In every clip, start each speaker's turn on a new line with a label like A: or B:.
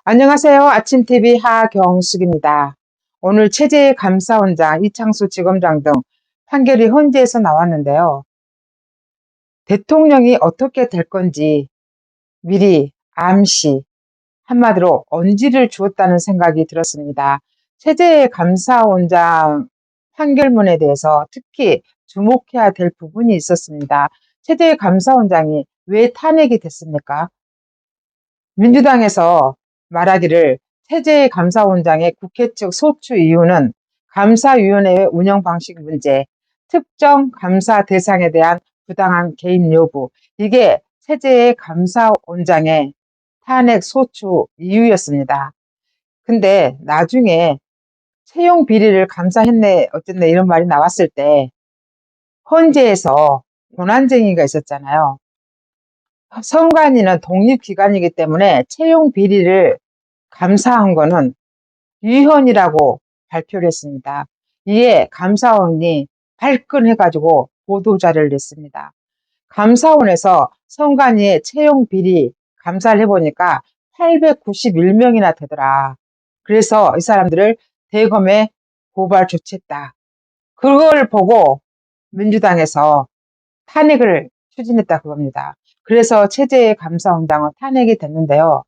A: 안녕하세요. 아침TV 하경숙입니다. 오늘 체제감사원장, 이창수 지검장 등 판결이 헌재에서 나왔는데요. 대통령이 어떻게 될 건지 미리 암시, 한마디로 언지를 주었다는 생각이 들었습니다. 체제감사원장 판결문에 대해서 특히 주목해야 될 부분이 있었습니다. 체제감사원장이 왜 탄핵이 됐습니까? 민주당에서 말하기를 체제감사원장의 국회 측 소추 이유는 감사위원회의 운영 방식 문제, 특정 감사 대상에 대한 부당한 개입 여부, 이게 체제감사원장의 탄핵 소추 이유였습니다. 근데 나중에 채용 비리를 감사했네 어쨌네 이런 말이 나왔을 때 헌재에서 권한쟁의가 있었잖아요. 선관위는 독립기관이기 때문에 채용 비리를 감사한 거는 위헌이라고 발표를 했습니다. 이에 감사원이 발끈해가지고 보도자료를 냈습니다. 감사원에서 선관위의 채용 비리 감사를 해보니까 891명이나 되더라. 그래서 이 사람들을 대검에 고발 조치했다. 그걸 보고 민주당에서 탄핵을 추진했다 그겁니다. 그래서 체제감사원장은 탄핵이 됐는데요.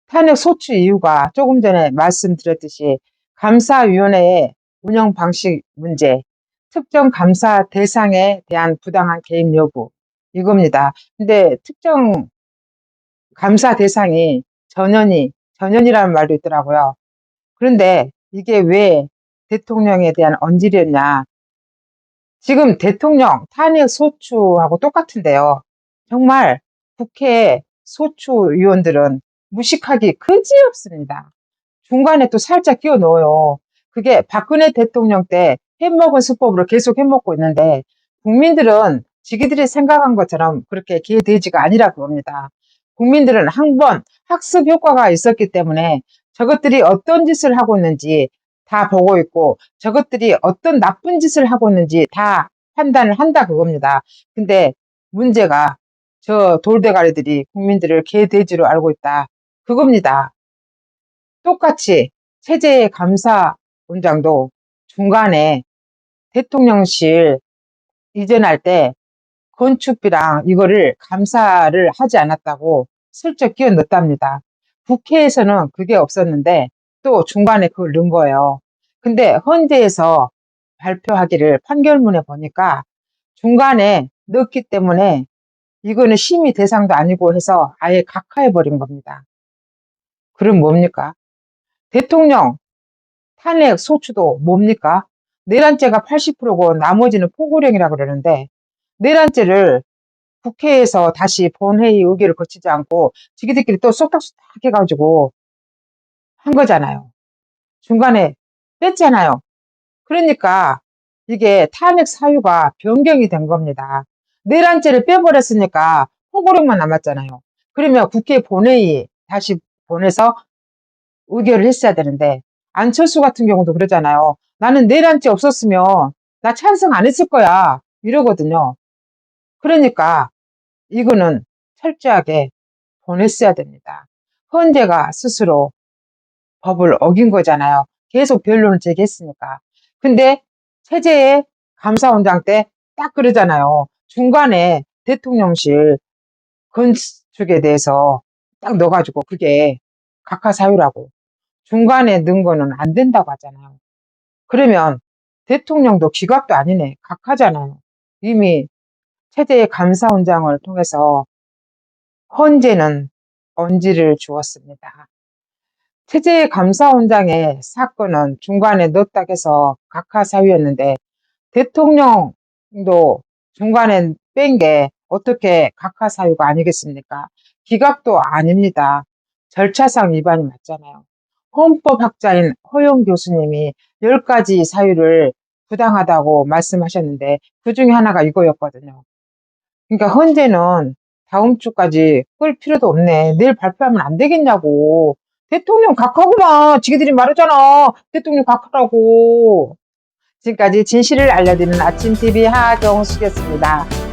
A: 탄핵 소추 이유가 조금 전에 말씀드렸듯이 감사위원회의 운영 방식 문제, 특정 감사 대상에 대한 부당한 개입 여부, 이겁니다. 근데 특정 감사 대상이 전현이라는 말도 있더라고요. 그런데 이게 왜 대통령에 대한 언질이었냐. 지금 대통령 탄핵 소추하고 똑같은데요. 정말 국회 소추위원들은 무식하기 그지없습니다. 중간에 또 살짝 끼워 넣어요. 그게 박근혜 대통령 때 해먹은 수법으로 계속 해먹고 있는데 국민들은 지기들이 생각한 것처럼 그렇게 개돼지가 아니라 그겁니다. 국민들은 한 번 학습 효과가 있었기 때문에 저것들이 어떤 짓을 하고 있는지 다 보고 있고 저것들이 어떤 나쁜 짓을 하고 있는지 다 판단을 한다 그겁니다. 근데 문제가 저 돌대가리들이 국민들을 개돼지로 알고 있다 그겁니다. 똑같이 체제감사원장도 중간에 대통령실 이전할 때 건축비랑 이거를 감사를 하지 않았다고 슬쩍 끼워 넣었답니다. 국회에서는 그게 없었는데 또 중간에 그걸 넣은 거예요. 근데 헌재에서 발표하기를 판결문에 보니까 중간에 넣었기 때문에 이거는 심의 대상도 아니고 해서 아예 각하해버린 겁니다. 그럼 뭡니까? 대통령 탄핵 소추도 뭡니까? 내란죄가 80%고 나머지는 포고령이라고 그러는데 내란죄를 국회에서 다시 본회의 의결을 거치지 않고 지기들끼리 또 쏙닥쏙닥 해가지고 한 거잖아요. 중간에 뺐잖아요. 그러니까 이게 탄핵 사유가 변경이 된 겁니다. 내란죄를 빼버렸으니까 포고령만 남았잖아요. 그러면 국회 본회의 다시 보내서 의결을 했어야 되는데 안철수 같은 경우도 그러잖아요. 나는 내란죄 없었으면 나 찬성 안 했을 거야 이러거든요. 그러니까 이거는 철저하게 보냈어야 됩니다. 헌재가 스스로 법을 어긴 거잖아요. 계속 변론을 제기했으니까. 근데 체제의 감사원장 때 딱 그러잖아요. 중간에 대통령실 건축에 대해서 딱 넣어가지고 그게 각하사유라고. 중간에 넣은 거는 안 된다고 하잖아요. 그러면 대통령도 기각도 아니네. 각하잖아요. 이미 체제의 감사원장을 통해서 헌재는 언지를 주었습니다. 체제의 감사원장의 사건은 중간에 넣었다 해서 각하사유였는데 대통령도 중간에 뺀 게 어떻게 각하사유가 아니겠습니까? 기각도 아닙니다. 절차상 위반이 맞잖아요. 헌법학자인 허용 교수님이 10가지 사유를 부당하다고 말씀하셨는데 그 중에 하나가 이거였거든요. 그러니까 헌재는 다음 주까지 끌 필요도 없네. 내일 발표하면 안 되겠냐고. 대통령 각하구만. 지기들이 말했잖아. 대통령 각하라고. 지금까지 진실을 알려드리는 아침TV 하경숙이었습니다.